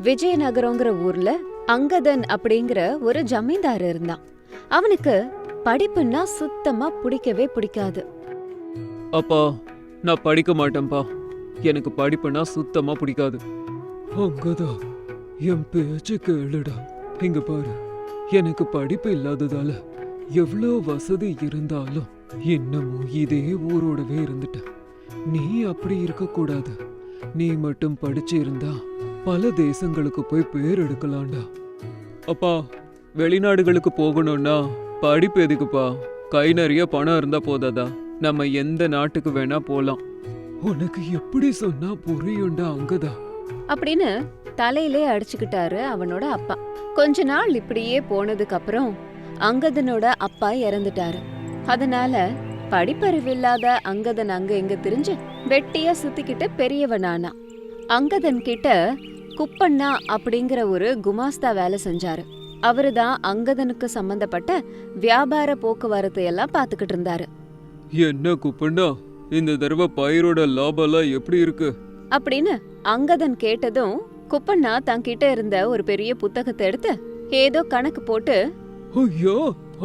விஜயநகரங்கிற ஊர்ல அங்கதன் அப்படிங்கிற ஒரு ஜமீன்தார் இருந்தான். அவனுக்கு படிப்புன்னா சுத்தமா பிடிக்கவே பிடிக்காது. அப்பா, நான் படிக்க மாட்டேன்ப்பா. எனக்கு படிப்புனா சுத்தமா பிடிக்காது. அங்கதான் என் பேச்சு கேளுடா. இங்க பாரு, எனக்கு படிப்பு இல்லாததால எவ்வளோ வசதி இருந்தாலும் இன்னமும் இதே ஊரோடவே இருந்துட்டேன். நீ அப்படி இருக்க கூடாது. நீ மட்டும் படிச்சு இருந்தா பல தேசங்களுக்கு போய் பேர் எடுக்கலாம்டா. அப்பா, வெளிநாடுகளுக்கு போகணும்னா படிப்பு எதுக்குப்பா? கை நிறைய பணம் இருந்தா போதாதா? நம்ம எந்த நாட்டுக்கு வேணா போலாம். உனக்கு எப்படி சொன்னா புரியும்டா அங்கதா அப்படின்னு தலையிலே அடிச்சுக்கிட்டாரு அவனோட அப்பா. கொஞ்ச நாள் இப்படியே போனதுக்கு அப்புறம் அங்கதனோட அப்பா இறந்துட்டாரு. அதனால படிப்பறிவில்லாத அங்கதன் அங்க இங்க திரிஞ்சு வெட்டியா சுத்திக்கிட்டு பெரியவனானா. அங்கதன் கிட்ட குப்பண்ணா அப்படிங்கிற ஒரு குமாஸ்தா வேலை செஞ்சாரு. அவருதான் அங்கதனுக்கு சம்பந்தப்பட்ட வியாபார போக்குவரத்து எல்லாம் பாத்துக்கிட்டு இருந்தாரு. என்ன குப்பண்ணா, இந்த தடவை பயிரோட லாபம்லாம் எப்படி இருக்கு அப்படின்னு அங்கதன் கேட்டதும் குப்பண்ணா தன்கிட்ட இருந்த ஒரு பெரிய புத்தகத்தை எடுத்து ஏதோ கணக்கு போட்டு, ஐயோ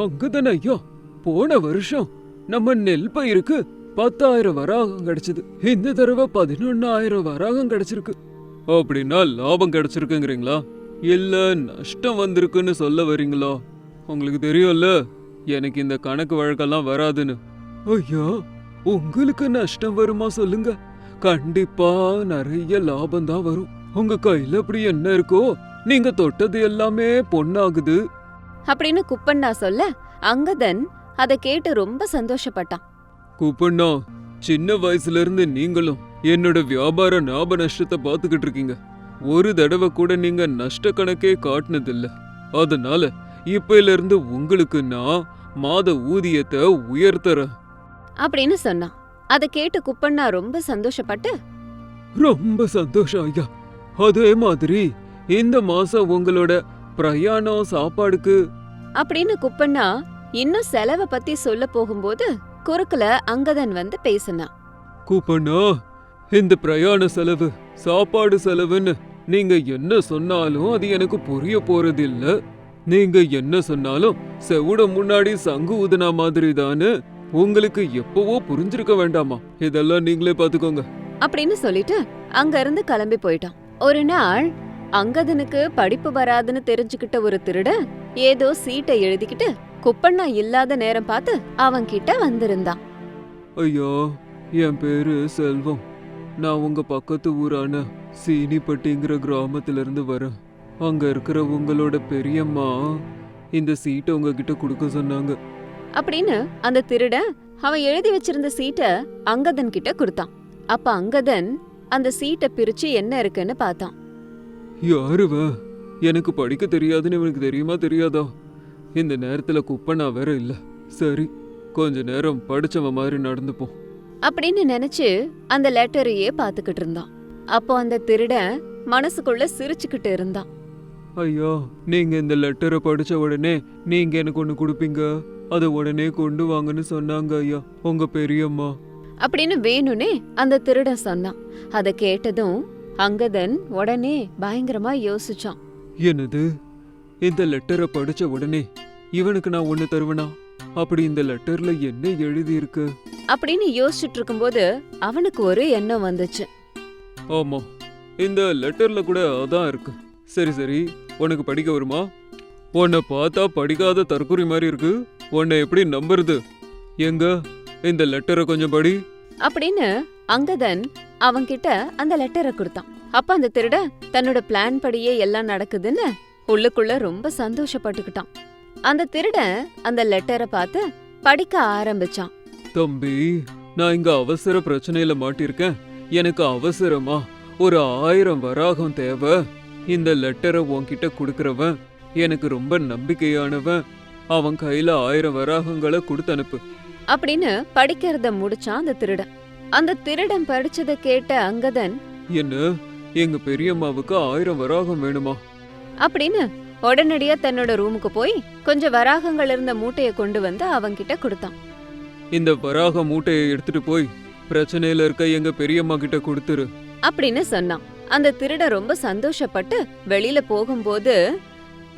அங்கதான் ஐயா, போன வருஷம் நம்ம நெல் பயிருக்கு 10,000 வராகம் கிடைச்சது. இந்த தடவை 11,000 வராகம் கிடைச்சிருக்கு. அப்படின்னா லாபம் கிடைச்சிருக்குங்கிறீங்களா, இல்ல நஷ்டம் வந்திருக்குன்னு சொல்ல வரீங்களா? உங்களுக்கு தெரியும்ல எனக்கு இந்த கணக்கு வழக்கெல்லாம் வராதுன்னு. ஐயா, உங்களுக்கு நஷ்டம் வருமா சொல்லுங்க? கண்டிப்பா நிறைய லாபம் தான் வரும். உங்க கையில அப்படி என்ன இருக்கோ நீங்க தொட்டது எல்லாமே பொண்ணாகுது அப்படின்னு குப்பண்ணா சொல்ல அங்கதன் அதை கேட்டு ரொம்ப சந்தோஷப்பட்டான். குப்பண்ணா, சின்ன வயசுல இருந்து நீங்களும் என்னோட வியாபார லாப நஷ்டத்தை பாத்துக்கிட்டு இருக்கீங்க. ஒரு தடவை கூட நீங்க நஷ்ட கணக்கே காட்டினதில்ல. அதனால இப்பையில இருந்து உங்களுக்கு நான் மாத ஊதியத்தை உயர்த்தறேன் அப்படின்னு சொன்னான். அதை கேட்டு குப்பண்ணா ரொம்ப சந்தோஷப்பட்டு, ரொம்ப சந்தோஷம் ஐயா. அதே மாதிரி இந்த மாசம் உங்களோட பிரயாணம் சாப்பாடுக்கு அப்படின்னு குப்பண்ணா இன்னும் செலவை பத்தி சொல்ல போகும்போது குறுக்குல அங்கதன் வந்து பேசினான். கூப்பண்ணா, இந்த பிரயாண செலவு சாப்பாடு செலவுன்னு நீங்க என்ன சொன்னாலும் அது எனக்கு புரிய போறதில்ல. நீங்க என்ன சொன்னாலும் செவுட முன்னாடி சங்கு ஊதுனா மாதிரி தானே உங்களுக்கு எப்பவோ புரிஞ்சிருக்க வேண்டாமா? இதெல்லாம் நீங்களே பாத்துக்கோங்க அப்படின்னு சொல்லிட்டு அங்க இருந்து கிளம்பி போயிட்டான். ஒரு நாள் அங்கதனுக்கு படிப்பு வராதுன்னு தெரிஞ்சுக்கிட்ட ஒரு திருடன் ஏதோ சீட்டை எழுதிக்கிட்டு குப்பண்ணா இல்லாத நேரம் பார்த்து அவன் கிட்ட வந்திருந்தான். ஐயா, என் பேரு செல்வம். நான் உங்க பக்கத்து ஊரான சீனிப்பட்டிங்கிற கிராமத்துல இருந்து வரேன். அங்க இருக்கிற உங்களோட பெரியம்மா இந்த சீட்டை உங்ககிட்ட கொடுக்க சொன்னாங்க அப்படின்னு அந்த திருடன் அவன் எழுதி வச்சிருந்த சீட்டை அங்கதன் கிட்ட கொடுத்தான். அப்ப அங்கதன் அந்த சீட்டை பிரிச்சு என்ன இருக்குன்னு பார்த்தான். யாருவ? எனக்கு படிக்க தெரியாதுன்னு இவனுக்கு தெரியுமா தெரியாதா? இந்த நேரத்துல குப்பண்ணா வேற இல்ல. சரி, கொஞ்ச நேரம் படிச்சவன் மாதிரி நடந்துப்போம் அப்படின்னு நினைச்சு அந்த லெட்டரையே பாத்துக்கிட்டு இருந்தான். அப்போ அந்த திருடன் மனசுக்குள்ள சிரிச்சுக்கிட்டு இருந்தான். ஐயா, நீங்க இந்த லெட்டரை படிச்ச உடனே நீங்க எனக்கு ஒண்ணு கொடுப்பீங்க, அதை உடனே கொண்டு வாங்கன்னு சொன்னாங்க ஐயா உங்க பெரியம்மா அப்படின்னு வேணும்னே அந்த திருடன் சொன்னான். அதை கேட்டதும் அங்கதன் உடனே பயங்கரமா யோசிச்சான். என்னது, இந்த லெட்டரை படிச்ச உடனே இவனுக்கு நான் ஒண்ணு தருவனா? அப்படி இந்த லெட்டர்ல என்ன எழுதி இருக்கு அப்படின்னு யோசிச்சுட்டு இருக்கும்போது அவனுக்கு ஒரு எண்ணம் வந்துச்சு. ஆமா, இந்த லெட்டர்ல கூட அதான் இருக்கு. சரி சரி, உனக்கு படிக்க வருமா? உன்னை பார்த்தா படிக்காத தற்கொலை மாதிரி இருக்கு. உன்னை எப்படி நம்புறது? எங்க இந்த லெட்டரை கொஞ்சம் படி அப்படின்னு அங்கதன் அவன்கிட்ட அந்த லெட்டரை கொடுத்தான். அப்ப அந்த திருட தன்னோட பிளான் படியே எல்லாம் நடக்குதுன்னு உள்ளுக்குள்ள ரொம்ப சந்தோஷப்பட்டுக்கிட்டான். அந்த திருடன் அந்த லெட்டரை பார்த்து படிக்க ஆரம்பிச்சான். தம்பி, நான் இங்க அவசர பிரச்சனையில மாட்டிருக்கேன். எனக்கு அவசரமா ஒரு 1000 வராகம் தேவை. இந்த லெட்டரை உன்கிட்ட கொடுக்கறவன் எனக்கு ரொம்ப நம்பிக்கையானவன். அவன் கையில 1000 வராகங்களை கொடுத்து அனுப்பு அப்படின்னு படிக்கிறத முடிச்சான் அந்த திருடன். அந்த திருடன் படிச்சத கேட்ட அங்கதன், என்ன, எங்க பெரியம்மாவுக்கு 1000 வராகம் வேணுமா அப்படின்னு உடனடியா தன்னோட ரூமுக்கு போய் கொஞ்சம் வராகங்கள் இருந்த மூட்டைய கொண்டு வந்து அவன்கிட்ட கொடுத்தான். இந்த வராக மூட்டையை எடுத்துட்டு போய் பிரச்சனையில இருக்க எங்க பெரியம்மா கிட்ட கொடுத்துரு அப்படின்னு சொன்னான். அந்த திருடன் ரொம்ப சந்தோஷப்பட்டு வெளியில போகும்போது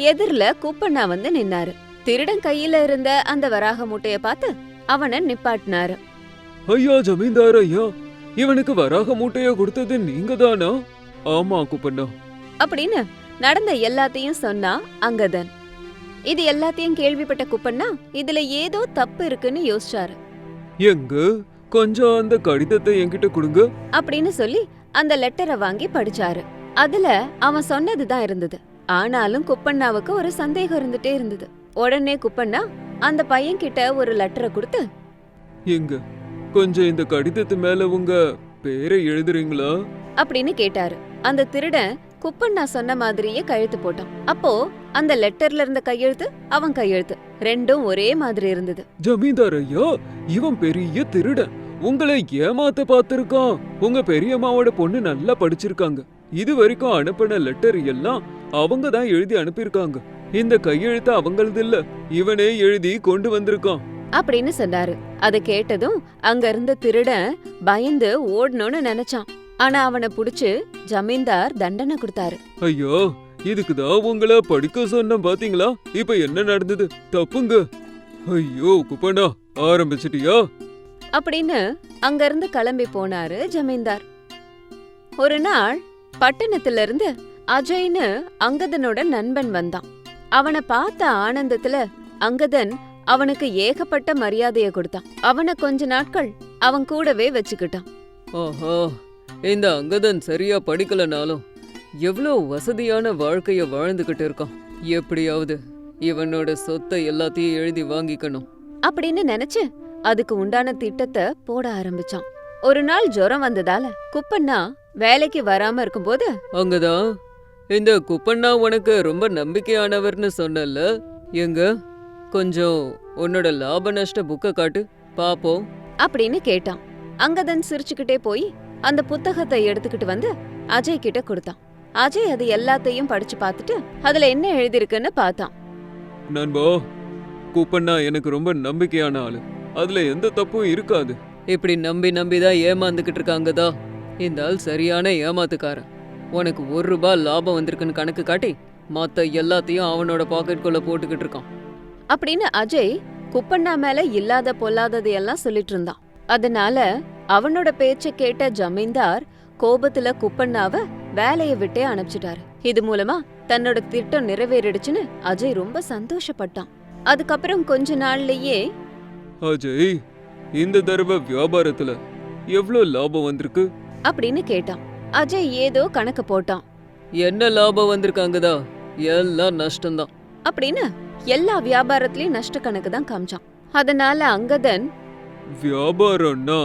எதிரில குப்பண்ணா வந்து நின்னாரு. திருடன் கையில இருந்த அந்த வராக மூட்டைய பார்த்து அவனை நிப்பாட்டினாரு. ஐயா ஜமீன்தார் ஐயா, இவனுக்கு வராக மூட்டைய கொடுத்தது நீங்க தானா? ஆமா குப்பண்ணா. அப்படின்னு நடந்த எல்லாத்தையும் சொன்னா அங்கதன். இது எல்லாத்தையும் கேள்விப்பட்ட குப்பண்ணா இதுல ஏதோ தப்பு இருக்குன்னு யோசிச்சாரு. எங்க கொஞ்சம் அந்த கடிதத்தை என்கிட்ட கொடுங்க அப்படின்னு சொல்லி அந்த லெட்டரை வாங்கி படிச்சாரு. அதுல அவன் சொன்னதுதான் இருந்தது. ஆனாலும் குப்பண்ணாவுக்கு ஒரு சந்தேகம் இருந்துட்டே இருந்தது. உடனே குப்பண்ணா அந்த பையன் கிட்ட ஒரு லெட்டரை கொடுத்து, எங்க கொஞ்சம் இந்த கடிதத்து மேல உங்க பேரை எழுதுறீங்களா அப்படின்னு கேட்டாரு. அந்த திருடன் குப்பண்ணா சொன்ன மாதிரியே கையெழுத்து போட்டான். அப்போ அந்த லெட்டர்ல இருந்த கையெழுத்து அவன் கையெழுத்து ரெண்டும் ஒரே மாதிரி இருந்தது. ஜமீன்தார் ஐயா, இவன் பெரிய திருடன், உங்களை ஏமாத்த பார்த்திருக்கான். உங்க பெரியம்மாவோட பொண்ணு நல்லா படிச்சிருக்காங்க. இது வரைக்கும் அனுப்பின லெட்டர் எல்லாம் அவங்க தான் எழுதி அனுப்பியிருக்காங்க. இந்த கையெழுத்து அவங்களது இல்ல, இவனே எழுதி கொண்டு வந்திருக்கான் அப்படின்னு சொன்னாரு. அதை கேட்டதும் அங்க இருந்த திருடன் பயந்து ஓடணும்னு நினைச்சான். ஆனா அவனை புடிச்சு ஜமீன்தார் தண்டனை கொடுத்தாரு. ஐயோ, இதுக்குதான் உங்களை படிக்க சொன்ன பாத்தீங்களா? இப்ப என்ன நடந்தது? தப்புங்க. ஐயோ குப்பண்ணா, ஆரம்பிச்சிட்டியா? அப்படின்னு அங்க இருந்து கிளம்பி போனாரு ஜமீன்தார். ஒரு நாள் பட்டணத்துல இருந்து அஜய்னு அங்கதனோட நண்பன் வந்தான். அவனை பார்த்த ஆனந்தத்துல அங்கதன் அவனுக்கு ஏகப்பட்ட மரியாதைய கொடுத்தான். அவனை கொஞ்ச நாட்கள் அவன் கூடவே வச்சுக்கிட்டான். ஆஹா, இந்த அங்கதன் சரியா படிக்கலனாலும் எவ்வளோ வசதியான வாழ்க்கைய வாழ்ந்துகிட்டு இருக்கான். எப்படியாவது இவனோட சொத்தை எல்லாத்தையும் எழுதி வாங்கிக்கணும் அப்படின்னு நினைச்சு அதுக்கு உண்டான திட்டத்தை போட ஆரம்பிச்சான். ஒரு நாள் ஜுரம் வந்ததால குப்பண்ணா வேலைக்கு வராம இருக்கும்போது, அங்கதான் இந்த குப்பண்ணா உனக்கு ரொம்ப நம்பிக்கையானவர்னு சொன்னல, எங்க கொஞ்சம் உன்னோட லாப நஷ்ட புக்க காட்டு பாப்போம் அப்படின்னு கேட்டான். அங்கதன் சிரிச்சுக்கிட்டே போய் அந்த புத்தகத்தை எடுத்துக்கிட்டு வந்து அஜய் கிட்ட கொடுத்தான். அஜய் அது எல்லாத்தையும் படிச்சு பார்த்துட்டு அதுல என்ன எழுதிருக்குன்னு பார்த்தான். நண்பா, குப்பண்ணா எனக்கு ரொம்ப நம்பிக்கையான ஆளு, அதுல எந்த தப்பும் இருக்காது. இப்படி நம்பி நம்பிதான் ஏமாந்துகிட்டு இருக்காங்கதா. இந்த ஆள் சரியான ஏமாத்துக்காரன். உனக்கு ₹1 லாபம் வந்திருக்குன்னு கணக்கு காட்டி மத்த எல்லாத்தையும் அவனோட பாக்கெட்குள்ள போட்டுக்கிட்டு இருக்கான் அப்படின்னு அஜய் குப்பண்ணா மேல இல்லாத பொல்லாததையெல்லாம் சொல்லிட்டு இருந்தான். அதனால அவனோட பேச்ச கேட்ட ஜமீன்தார் கோபத்துல குப்பண்ணாவ வேலைய விட்டே அனுப்பிச்சிட்டாரு. இது மூலமா தன்னோட திட்டம் நிறைவேறிடுச்சுன்னு அஜய் ரொம்ப சந்தோஷப்பட்டான். அதுக்கப்புறம் கொஞ்ச நாள்லயே, அஜய், இந்த தடவை வியாபாரத்துல எவ்வளவு லாபம் வந்திருக்கு அப்படின்னு கேட்டான். அஜய் ஏதோ கணக்கு போட்டான். என்ன லாபம் வந்திருக்காங்கதா? எல்லாம் நஷ்டம்தான் அப்படின்னு எல்லா வியாபாரத்திலயும் நஷ்ட கணக்கு தான் காமிச்சான். அதனால அங்கதன், வியாபாரம்னா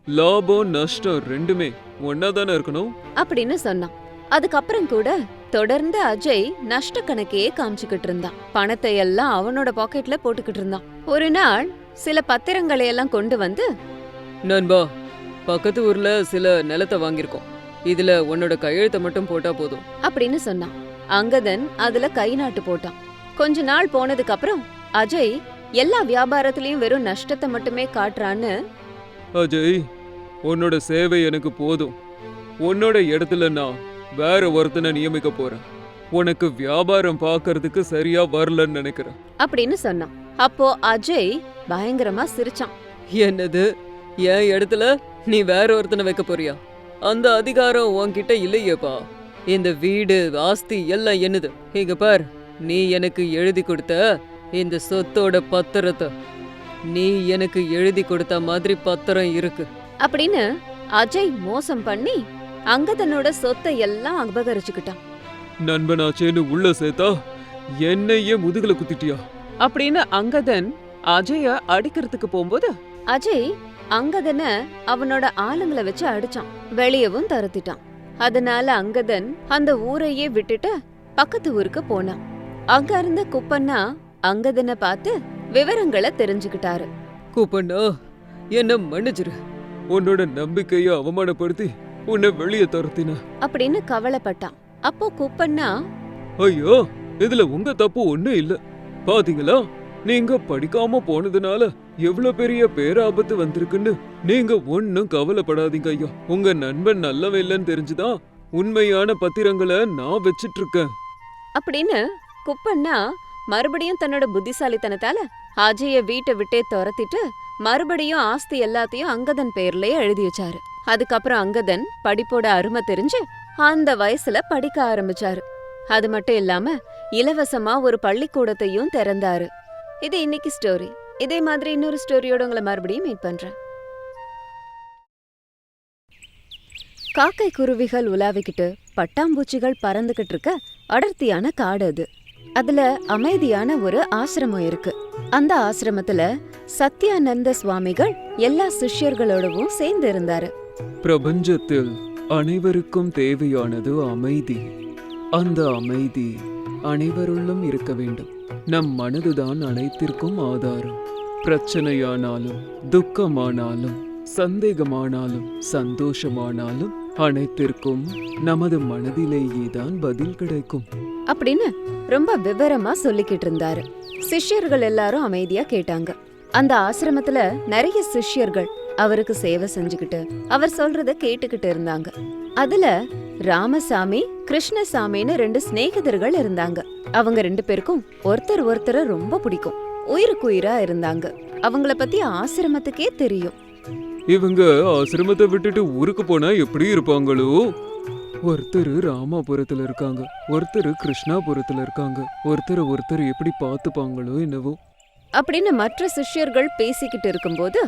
லாபம் நஷ்டம் ரெண்டுமே ஒன்னாதானே இருக்கணும் அப்படின்னு சொன்னான். அதுக்கப்புறம் கூட தொடர்ந்து அஜய் நஷ்ட கணக்கையே காமிச்சுக்கிட்டு இருந்தான். பணத்தை எல்லாம் அவனோட பாக்கெட்ல போட்டுக்கிட்டு இருந்தான். ஒரு நாள் சில பத்திரங்களை எல்லாம் கொண்டு வந்து, நண்பா, பக்கத்து ஊர்ல சில நிலத்தை வாங்கியிருக்கோம், இதுல உன்னோட கையெழுத்தை மட்டும் போட்டா போதும் அப்படின்னு சொன்னான். அங்கதன் அதுல கை நாட்டு போட்டான். கொஞ்ச நாள் போனதுக்கு அப்புறம் அஜய் எல்லா வியாபாரத்திலயும் வெறும் நஷ்டத்தை மட்டுமே காட்டுறான்னு, அஜய், உன்னோட சேவை எனக்கு போதும். உன்னோட இடத்துல நான் வேற ஒருத்தனை நியமிக்க போறேன். உனக்கு வியாபாரம் பார்க்கறதுக்கு சரியா வரலன்னு நினைக்கிறேன் அப்படின்னு சொன்னான். அப்போ அஜய் பயங்கரமா சிரிச்சான். என்னது, என் இடத்துல நீ வேற ஒருத்தனை வைக்க போறியா? அந்த அதிகாரம் உன்கிட்ட இல்லையேப்பா. இந்த வீடு ஆஸ்தி எல்லாம் என்னது. இங்க பார், நீ எனக்கு எழுதி கொடுத்த இந்த சொத்தோட பத்திரத்தை, நீ எனக்கு எழுதி கொடுத்த மாதிரி பத்திரம் இருக்கு அப்படின்னு அஜய் மோசம் பண்ணி அங்கதனோட சொத்தை எல்லாம் அபகரிச்சுக்கிட்டான். நண்பனாச்சேன்னு உள்ள சேர்த்தா என்னையே முதுகுல குத்திட்டியா அப்படின்னு அங்கதன் அஜய அடிக்கிறதுக்கு போகும்போது, அஜய் அங்கதன அவனோட ஆளுங்களை வச்சு அடிச்சான். வெளியவும் தரத்திட்டான். அதனால அங்கதன் அந்த ஊரையே விட்டுட்டு பக்கத்து ஊருக்கு போனான். அங்க இருந்த குப்பண்ணா அங்கதனை பார்த்து விவரங்களை தெரிஞ்சுக்கிட்டாரு. கூப்பண்ணா, என்ன மன்னிச்சிரு. உன்னோட நம்பிக்கைய அவமானப்படுத்தி உன்னை வெளியே துரத்தின அப்படின்னு கவலைப்பட்டான். அப்போ குப்பண்ணா, ஐயோ, இதுல உங்க தப்பு ஒண்ணும் இல்ல. பாத்தீங்களா, நீங்க படிக்காம போனதுனால எவ்வளவு பெரிய பேராபத்து வந்திருக்குன்னு. நீங்க ஒன்னும் கவலைப்படாதீங்க ஐயா. உங்க நண்பன் நல்லவன் இல்லைன்னு தெரிஞ்சுதான் உண்மையான பத்திரங்களை நான் வச்சிட்டு இருக்கேன். அப்படின்னு குப்பண்ணா மறுபடியும் தன்னோட புத்திசாலித்தனத்தால அஜய வீட்டை விட்டே துரத்திட்டு மறுபடியும் ஆஸ்தி எல்லாத்தையும் அங்கதன் பேர்லயே எழுதி வச்சாரு. அதுக்கப்புறம் அங்கதன் படிப்போட அருமை தெரிஞ்சு அந்த வயசுல படிக்க ஆரம்பிச்சாரு. அது மட்டும் இல்லாம இலவசமா ஒரு பள்ளிக்கூடத்தையும் திறந்தாரு. இது இன்னைக்கு ஸ்டோரி. இதே மாதிரி இன்னொரு ஸ்டோரியோட உங்களை மறுபடியும் மீட் பண்றேன். காக்கை குருவிகள் உலாவிக்கிட்டு பட்டாம்பூச்சிகள் பறந்துகிட்டு இருக்க அடர்த்தியான காடு அது. அதுல அமைதியான ஒரு ஆசிரமம் இருக்கு. அந்த ஆசிரமத்துல சத்யானந்த சுவாமிகள் எல்லா சிஷ்யர்களோடவும் சேர்ந்து இருந்தாரு. பிரபஞ்சத்தில் அனைவருக்கும் தேவையானது அமைதி. அந்த அமைதி அனைவருள்ளும் இருக்க வேண்டும். நம் மனதுதான் அனைத்திற்கும் ஆதாரம். பிரச்சனையானாலும் துக்கமானாலும் சந்தேகமானாலும் சந்தோஷமானாலும் அனைத்திற்கும் நமது மனதிலேயே தான் பதில் கிடைக்கும் அப்படின்னு ரொம்ப விவரமா சொல்லிக்கிட்டு இருந்தாரு. சிஷ்யர்கள் எல்லாரும் அமைதியா கேட்டாங்க. அந்த ஆசிரமத்துல நிறைய சிஷ்யர்கள் அவருக்கு சேவை செஞ்சுக்கிட்டு அவர் சொல்றத கேட்டுக்கிட்டு இருந்தாங்க. அதுல ராமசாமி கிருஷ்ணசாமின்னு 2 சிநேகிதர்கள் இருந்தாங்க. அவங்க 2 பேருக்கும் ஒருத்தர் ரொம்ப பிடிக்கும். உயிருக்குயிரா இருந்தாங்க. அவங்கள பத்தி ஆசிரமத்துக்கே தெரியும். இவங்க ஆசிரமத்தை விட்டுட்டு ஊருக்கு போனா எப்படி இருப்பாங்களோ? ஒருத்தர் ராமாபுரத்துல இருக்காங்க, ஒருத்தர் கிருஷ்ணாபுரத்துல இருக்காங்க. ஒருத்தர் எப்படி பார்த்துப்பாங்களோ என்னவோ அப்படின்னு மற்ற சிஷ்யர்கள் பேசிக்கிட்டு இருக்கும்போது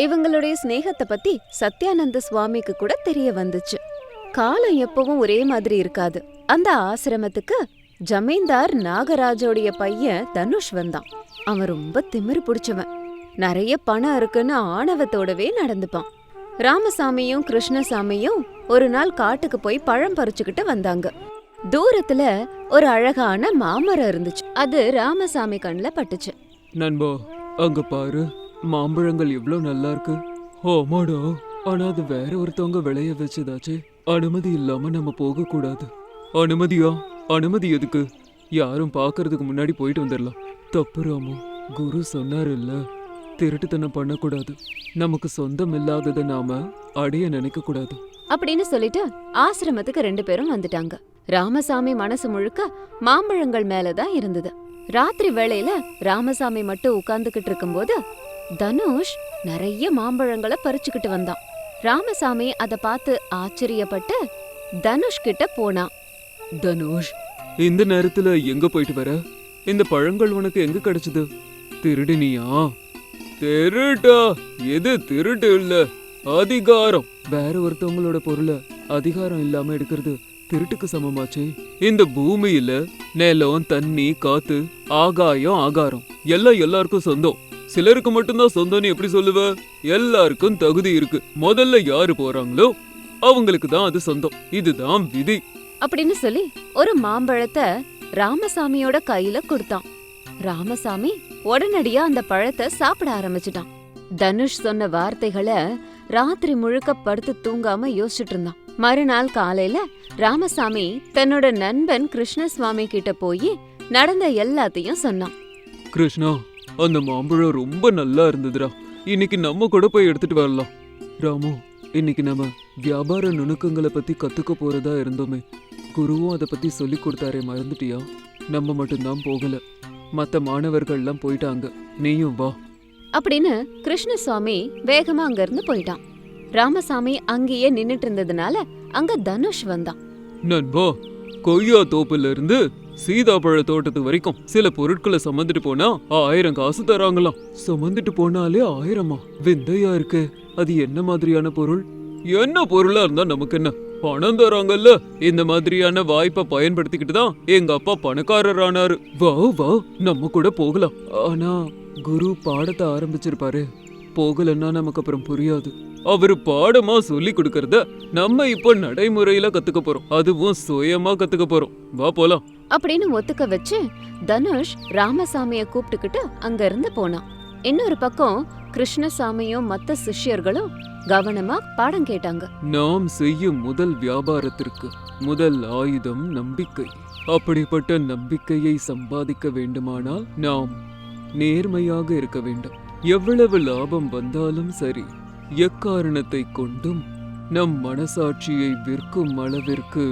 இவங்களுடைய ஸ்நேகத்தை பத்தி சத்யானந்த சுவாமிக்கு கூட தெரிய வந்துச்சு. காலம் எப்பவும் ஒரே மாதிரி இருக்காது. அந்த ஆசிரமத்துக்கு ஜமீன்தார் நாகராஜோடைய பையன் தனுஷ் வந்தான். அவன் ரொம்ப திமிரு பிடிச்சவன். நிறைய பணம் இருக்குன்னு ஆணவத்தோடவே நடந்துப்பான். ராமசாமியும் கிருஷ்ணசாமியும் ஒரு நாள் காட்டுக்கு போய் பழம் பறிச்சுக்கிட்டு வந்தாங்க. தூரத்துல ஒரு அழகான மாமரம் இருந்துச்சு. அது ராமசாமி கண்ணுல பட்டுச்சு. நண்பா, அங்க பாரு, மாம்பழங்கள் எவ்வளவு நல்லா இருக்கு. ஆமாடா, ஆனா அது வேற ஒருத்தவங்க விளைய வச்சதாச்சே. அனுமதி இல்லாம நம்ம போக கூடாது. அனுமதியா? அனுமதி எதுக்கு? யாரும் பாக்குறதுக்கு முன்னாடி போயிட்டு வந்துடலாம். தப்பு ராமு, குரு சொன்னாரு இல்ல, திருட்டுத்தனம் பண்ணக்கூடாது. நமக்கு சொந்தம் இல்லாததை நாம அடைய நினைக்க கூடாது அப்படின்னு சொல்லிட்டு ஆசிரமத்துக்கு 2 பேரும் வந்துட்டாங்க. ராமசாமி மனசு முழுக்க மாம்பழங்கள் மேலதான் இருந்தது. ராத்திரி வேளையில ராமசாமி மட்டும் உட்கார்ந்துகிட்டு இருக்கும்போது தனுஷ் நிறைய மாம்பழங்களை பறிச்சுக்கிட்டு வந்தான். ராமசாமி அத பார்த்து ஆச்சரியப்பட்டு தனுஷ் கிட்ட போனான். தனுஷ், இந்த நேரத்துல எங்க போயிட்டு வர? இந்த பழங்கள் உனக்கு எங்க கிடைச்சது? திருடினியா? திருட்டா? எது திருட்டு இல்ல, அதிகாரம். வேற ஒருத்தவங்களோட பொருளை அதிகாரம் இல்லாம எடுக்கிறது திருட்டுக்கு சமமாச்சே. இந்த பூமியில நிலம், தண்ணி, காத்து, ஆகாயம், ஆகாரம் எல்லாம் எல்லாருக்கும் சொந்தம். சிலருக்கு மட்டும்தான் சொந்தம்னு எப்படி சொல்லுவ? எல்லாருக்கும் தகுதி இருக்கு. முதல்ல யாரு போறாங்களோ அவங்களுக்கு தான் அது சொந்தம். இதுதான் விதி அப்படின்னு சொல்லி ஒரு மாம்பழத்தை ராமசாமியோட கையில கொடுத்தான். ராமசாமி உடனடியா அந்த பழத்தை சாப்பிட ஆரம்பிச்சிட்டான். தனுஷ் சொன்ன வார்த்தைகளை ராத்திரி முழுக்க படுத்து தூங்காம யோசிச்சுட்டு இருந்தான். மறுநாள் காலையில ராமசாமி தன்னோட நண்பன் கிருஷ்ணசுவாமி கிட்ட போய் நடந்த எல்லாத்தையும் சொன்னான். கிருஷ்ணா, அந்த மாம்பழம் ரொம்ப நல்லா இருந்ததுடா. இன்னைக்கு நம்ம கூட போய் எடுத்துட்டு வரலாம். ராமு, இன்னைக்கு நம்ம வியாபார நுணுக்கங்களை பத்தி கத்துக்க போறதா இருந்தோமே. குருவும் அதை பத்தி சொல்லி கொடுத்தாரே, மறந்துட்டியா? நம்ம மட்டும்தான் போகல, மத்த மாணவர்கள்லாம் போயிட்டாங்க. நீயும் வா அப்படின்னு கிருஷ்ணசுவாமி வேகமா அங்க இருந்து போயிட்டான். ராமசாமி அங்கேயே நின்னுட்டு இருந்ததுனால அங்க தனுஷ் வந்தான். நண்பா, கொய்யா தோப்புல இருந்து சீதாப்பழ தோட்டத்து வரைக்கும் சில பொருட்களை சுமந்துட்டு போனா 1000 காசு தராங்களாம். சுமந்துட்டு போனாலே 1000மா? விந்தையா இருக்கு. அது என்ன மாதிரியான பொருள்? என்ன பொருளா இருந்தா நமக்கு என்ன, பணம் தராங்கல்ல. இந்த மாதிரியான வாய்ப்பை பயன்படுத்திக்கிட்டு தான் எங்க அப்பா பணக்காரர் ஆனாரு. வா வா, நம்ம கூட போகலாம். ஆனா குரு பாடத்தை ஆரம்பிச்சிருப்பாரு. போகலன்னா நமக்கு அப்புறம் புரியாது. அவரு பாடமா சொல்லி கொடுக்கறத நம்ம இப்போ நடைமுறையில கத்துக்க போறோம். அதுவும் சுயமா கத்துக்க போறோம். வா போலாம் அப்படின்னு ஒத்துக்க வச்சு தனுஷ் ராமசாமிய கூப்பிட்டுக்கிட்டு அங்க இருந்து போனான். இன்னொரு பக்கம் கிருஷ்ணசாமியும் மத்த சிஷ்யர்களும் கவனமா பாடம் கேட்டாங்க. நாம் செய்யும் முதல் வியாபாரத்திற்கு முதல் ஆயுதம் நம்பிக்கை. அப்படிப்பட்ட நம்பிக்கையை சம்பாதிக்க வேண்டுமானால் நாம் நேர்மையாக இருக்க வேண்டும். எவ்வளவு லாபம் வந்தாலும் சரி, எக்காரணத்தை கொண்டும் நம் மனசாட்சியை விற்கும் அளவிற்கு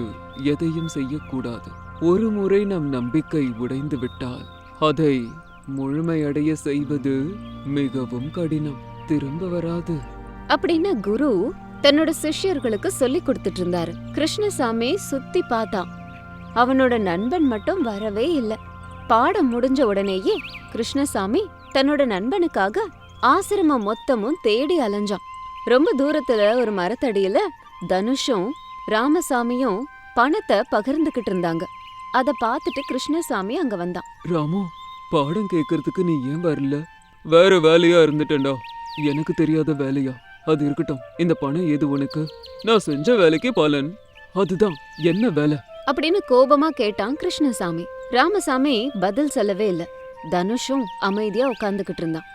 எதையும் செய்யக்கூடாது. ஒரு முறை நம் நம்பிக்கை உடைந்து விட்டால் அதை முழுமையடைய செய்வது மிகவும் கடினம், திரும்ப வராது அப்படின்னு குரு தன்னோட சிஷ்யர்களுக்கு சொல்லி கொடுத்துட்டு இருந்தாரு. கிருஷ்ணசாமி சுத்தி பார்த்தான். அவனோட நண்பன் மட்டும் வரவே இல்ல. பாடம் முடிஞ்ச உடனேயே கிருஷ்ணசாமி தன்னோட நண்பனுக்காக ஆசிரமம் மொத்தமும் தேடி அலைஞ்சான். ரொம்ப தூரத்துல ஒரு மரத்தடியில தனுஷும் ராமசாமியும் பணத்தை பகிர்ந்துகிட்டு இருந்தாங்க. அத பார்த்துட்டு கிருஷ்ணசாமி அங்க வந்தான். ராமு, பாடம் கேட்கறதுக்கு நீ ஏன் வரல? வேற வேலையா இருந்துட்டேன்டா. எனக்கு தெரியாத வேலையா? அது இருக்கட்டும், இந்த பணம் எது உனக்கு? நான் செஞ்ச வேலைக்கு பலன். அதுதான், என்ன வேலை அப்படின்னு கோபமா கேட்டான் கிருஷ்ணசாமி. ராமசாமி பதில் சொல்லவே இல்ல. தனுஷும் அமைதியா உட்கார்ந்துகிட்டு இருந்தான்.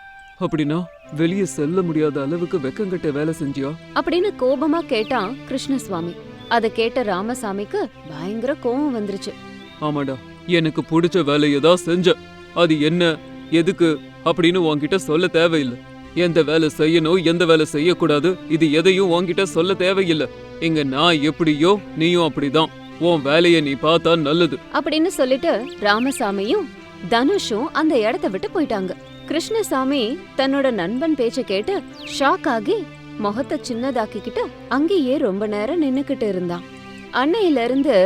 அப்படின்னா வெளியே செல்ல முடியாத அளவுக்கு வெக்கங்கட்ட வேலை செஞ்சியா? அப்படின்னு கோபமா கேட்டான் கிருஷ்ணசுவாமி. அத கேட்ட ராமசாமிக்கு பயங்கர கோபம் வந்துருச்சு. ஆமாடா, எனக்கு பிடிச்ச வேலையை தான் செஞ்ச. அது என்ன, எதுக்கு அப்படின்னு உன்கிட்ட சொல்ல தேவையில்லை. எந்த வேலை செய்யணும், எந்த வேலை செய்யக்கூடாது, இது எதையும் உன்கிட்ட சொல்ல தேவையில்லை. இங்க நான் எப்படியோ நீயும் அப்படிதான். உன் வேலைய நீ பார்த்தா நல்லது அப்படின்னு சொல்லிட்டு ராமசாமியும் தனுஷும் அந்த இடத்த விட்டு போயிட்டாங்க. கிருஷ்ணசாமி தன்னோட நண்பன் பேச்ச கேட்டு ஷாக் ஆகி முகத்தை சின்னதாக்கிக்கிட்டு அங்கேயே ரொம்ப நேரம் நின்னுக்கிட்டு இருந்தான். அன்னையில இருந்து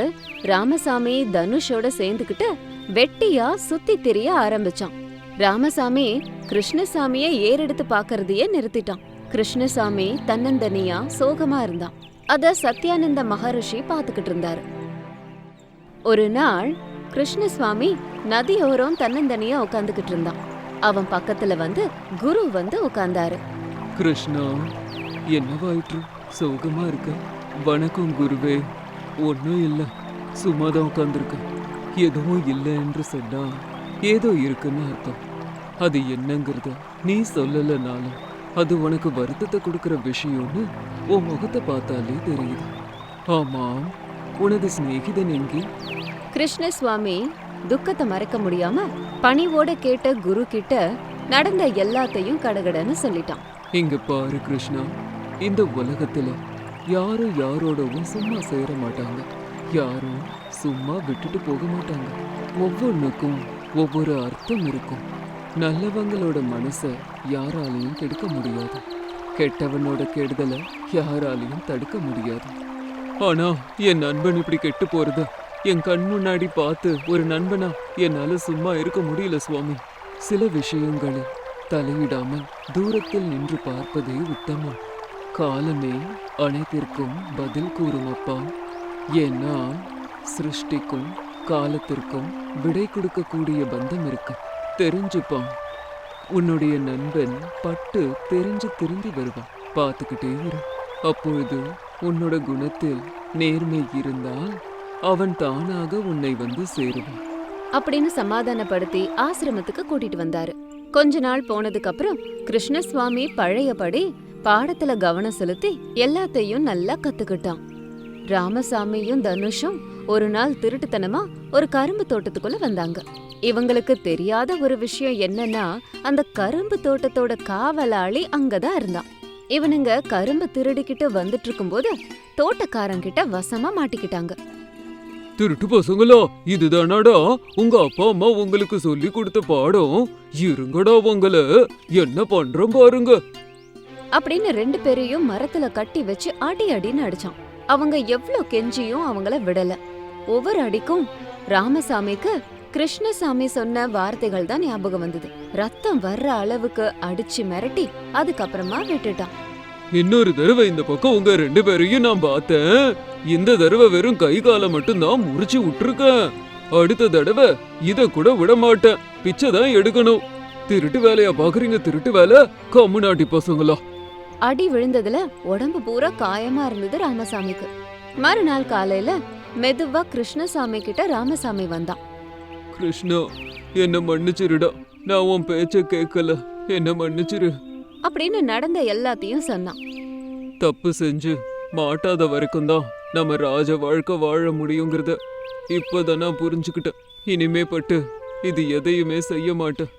ராமசாமி தனுஷோட சேர்ந்துக்கிட்டு வெட்டியா சுத்தி திரிய ஆரம்பிச்சான். ராமசாமி கிருஷ்ணசாமிய ஏறெடுத்து பாக்கறதையே நிறுத்திட்டான். கிருஷ்ணசாமி தன்னந்தனியா சோகமா இருந்தான். அத சத்யானந்த மகரிஷி பாத்துக்கிட்டு இருந்தாரு. ஒரு நாள் கிருஷ்ணசுவாமி நதியோரம் தன்னந்தனியா உட்காந்துக்கிட்டு இருந்தான். அவன் பக்கத்துல வந்து குரு வந்து உட்கார்ந்தாரு. கிருஷ்ணா, என்னவாயிற்று? சோகமா இருக்க? வணக்கம் குருவே. ஒன்னும் இல்ல, சும்மாதான் உட்கார்ந்துருக்க. எதுவும் இல்லை என்று சொன்னா ஏதோ இருக்குன்னு அர்த்தம். அது என்னங்கிறத நீ சொல்லலனாலும் அது உனக்கு வருத்தத்தை கொடுக்கற விஷயம்னு உன் முகத்தை பார்த்தாலே தெரியுது. ஆமா, உனது சிநேகிதன் எங்கே? கிருஷ்ணசுவாமி துக்கத்தை மறைக்க முடியாம பணிவோட கேட்ட குரு கிட்ட நடந்த எல்லாத்தையும் கடகடன்னு சொல்லிட்டான். இங்க பாரு கிருஷ்ணா, இந்த உலகத்துல யாரும் யாரோடவும் சும்மா சேர மாட்டாங்க. யாரும் சும்மா விட்டுட்டு போக மாட்டாங்க. ஒவ்வொன்றுக்கும் ஒவ்வொரு அர்த்தம் இருக்கும். நல்லவங்களோட மனசை யாராலையும் கெடுக்க முடியாது. கெட்டவனோட கெடுதலை யாராலையும் தடுக்க முடியாது. ஆனா என் நண்பன் இப்படி கெட்டு போறத என் கண் முன்னாடி பார்த்து ஒரு நண்பனா என்னால சும்மா இருக்க முடியல சுவாமி. சில விஷயங்களை தலையிடாமல் தூரத்தில் நின்று பார்ப்பதே உத்தமம். காலமே அனைத்திற்கும் பதில் கூறும் அப்பா. ஏன்னா சிருஷ்டிக்கும் காலத்திற்கும் விடை கொடுக்கக்கூடிய பந்தம் இருக்கு. தெரிஞ்சுப்பான். உன்னுடைய நண்பன் பட்டு தெரிஞ்சு திரும்பி வருவான். பார்த்துக்கிட்டே இரு. அப்பொழுது உன்னோட குணத்தில் நேர்மை இருந்தால் அவன் தானாக உன்னை வந்து சேருவான் அப்படின்னு சமாதானப்படுத்தி ஆசிரமத்துக்கு கூட்டிட்டு வந்தாரு. கொஞ்ச நாள் போனதுக்கு அப்புறம் கிருஷ்ணசுவாமி பழையபடி பாடத்துல கவனம் செலுத்தி எல்லாத்தையும் நல்லா கத்துக்கிட்டான். ராமசாமியும் தனுஷும் ஒரு நாள் திருட்டுத்தனமா ஒரு கரும்பு தோட்டத்துக்குள்ள வந்தாங்க. இவங்களுக்கு தெரியாத ஒரு விஷயம் என்னன்னா, அந்த கரும்பு தோட்டத்தோட காவலாளி அங்கதான் இருந்தான். இவனுங்க கரும்பு திருடிக்கிட்டு வந்துட்டு இருக்கும்போது தோட்டக்காரங்கிட்ட வசமா மாட்டிக்கிட்டாங்க. திருட்டு பசங்களா, இதுதானாடா உங்க அப்பா அம்மா உங்களுக்கு சொல்லி கொடுத்த பாடம்? இருங்கடா, உங்களை என்ன பண்றோம் பாருங்க அப்படின்னு 2 பேரையும் மரத்துல கட்டி வச்சு அடி அடின்னு அடிச்சான். அவங்க எவ்ளோ கெஞ்சியும் அவங்கள விடல. ஒவ்வொரு அடிக்கும் ராமசாமிக்கு கிருஷ்ணசாமி சொன்ன வார்த்தைகள் தான் ஞாபகம் வந்தது. ரத்தம் வர்ற அளவுக்கு அடிச்சு மிரட்டி அதுக்கப்புறமா விட்டுட்டான். இன்னொரு தடவை இந்த பக்கம் உங்க 2 பேரையும் நான் பார்த்தேன். இந்த தடவை வெறும் கை காலை மட்டும் தான் முறிச்சு விட்டுருக்கேன். அடுத்த தடவை இத கூட விட மாட்டேன். பிச்சை தான் எடுக்கணும். திருட்டு வேலையா பாக்குறீங்க? திருட்டு வேலை, கம்முனாட்டி பசங்களா. அடி விழுந்ததுல உடம்பு பூரா காயமா இருந்தது ராமசாமிக்கு. மறுநாள் காலையில மெதுவா கிருஷ்ணசாமி கிட்ட ராமசாமி வந்தான். கிருஷ்ணா, என்ன மன்னிச்சிருடா. நான் உன் பேச்ச கேட்கல. என்ன மன்னிச்சிரு அப்படின்னு நடந்த எல்லாத்தையும் சொன்னான். தப்பு செஞ்சு மாட்டாத வரைக்கும் தான் நம்ம ராஜ வாழ்க்கை வாழ முடியுங்கிறத இப்பதான் நான் புரிஞ்சுக்கிட்டேன். இனிமே பட்டு இது எதையுமே செய்ய மாட்டேன்.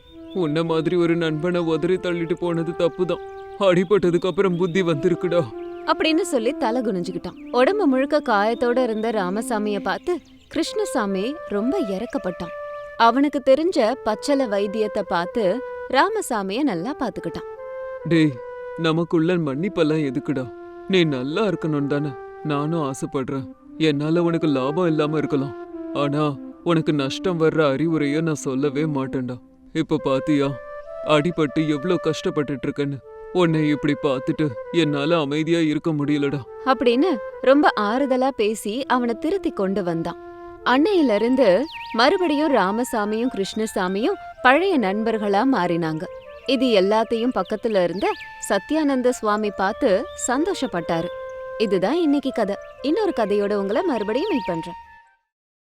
உன்ன மாதிரி ஒரு நண்பனை உதறி தள்ளிட்டு போனது தப்புதான். அடிபட்டதுக்கு அப்புறம் புத்தி வந்திருக்குடா. அப்படின்னு சொல்லி தலை குனிஞ்சுக்கிட்டான். உடம்பு முழுக்க காயத்தோட இருந்த ராமசாமிய பார்த்து கிருஷ்ணசாமி ரொம்ப இறக்கப்பட்டான். அவனுக்கு தெரிஞ்ச பச்சளை வைத்தியத்தை பார்த்து ராமசாமிய நல்லா பாத்துக்கிட்டான். டேய், நமக்குள்ள மன்னிப்பெல்லாம் எதுக்குடா? நீ நல்லா இருக்கணும் தானே நானும் ஆசைப்படுறேன். என்னால உனக்கு லாபம் இல்லாம இருக்கலாம், ஆனா உனக்கு நஷ்டம் வர்ற அறிவுரைய நான் சொல்லவே மாட்டேன்டா. இப்ப பாத்தியா அடிபட்டு எவ்வளோ கஷ்டப்பட்டுட்டு இருக்கேன்னு. உன்னை இப்படி பார்த்துட்டு என்னால அமைதியா இருக்க முடியலடா அப்படின்னு ரொம்ப ஆறுதலா பேசி அவனை திருத்தி கொண்டு வந்தான். அன்னையில இருந்து மறுபடியும் ராமசாமியும் கிருஷ்ணசாமியும் பழைய நண்பர்களா மாறினாங்க. இது எல்லாத்தையும் பக்கத்துல இருந்த சத்யானந்த சுவாமி பார்த்து சந்தோஷப்பட்டாரு. இதுதான் இன்னைக்கு கதை. இன்னொரு கதையோட உங்களை மறுபடியும் மீட் பண்றேன்.